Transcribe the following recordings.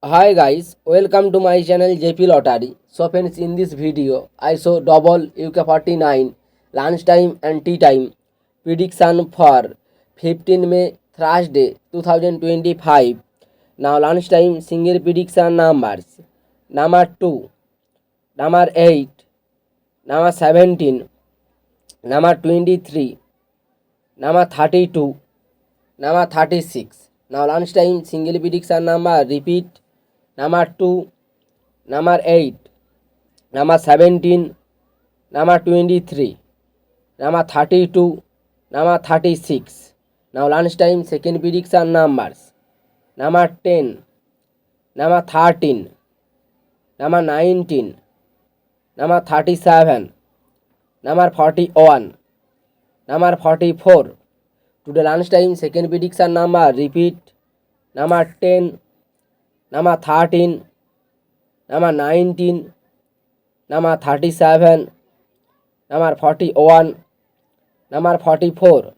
Hi guys, welcome to my channel JP Lottery. So friends, in this video I show double UK49 lunch time and tea time prediction for 15 May Thursday 2025. Now lunch time single prediction numbers number 2, number 8, number 17, number 23, number 32, number 36. Now lunch time single prediction number repeat number 2, number 8, number 17, number 23, number 32, number 36. Now lunchtime second prediction numbers number 10, number 13, number 19, number 37, number 41, number 44. Today lunchtime second prediction number repeat number 10, number 13, number 19, number 37, number 41, number 44.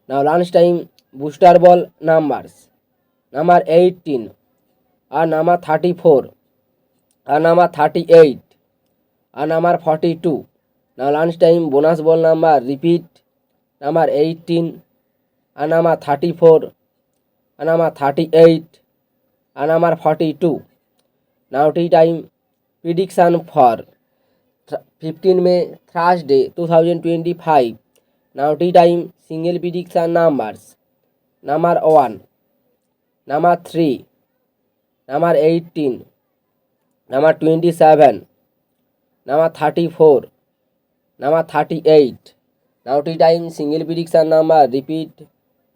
Now lunchtime booster ball numbers number 18 and number 34 and number 38 and number 42. Now lunchtime bonus ball number repeat number 18 and number 34 and number 38 and number 42. Now tea time prediction for 15 May Thursday 2025. Now tea time single prediction numbers number 1, number 3, number 18, number 27, number 34, number 38. Now tea time single prediction number repeat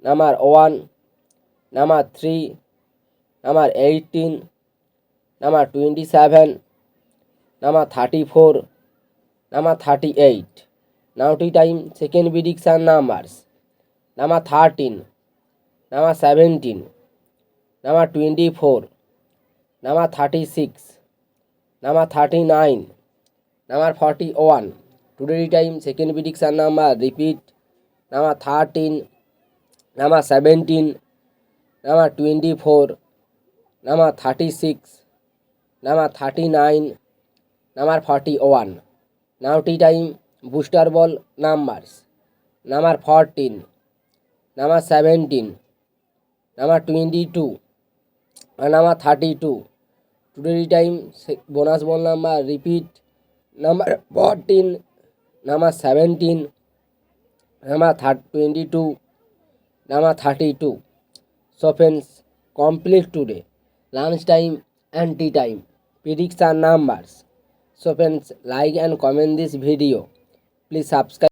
number 1, number 3, number 18, number 27, number 34, number 38. Now tea time second prediction numbers number 13, number 17, number 24, number 36, number 39, number 41. Today time second prediction number repeat number 13, number 17, number 24, number 36, number 39, number 41. Now tea time booster ball numbers number 14, number 17, number 22 and number 32. Today time bonus ball number repeat number 14, number 17, number 22, number 32. So friends, complete today lunch time and tea time prediction numbers. So friends, like and comment this video. Please subscribe.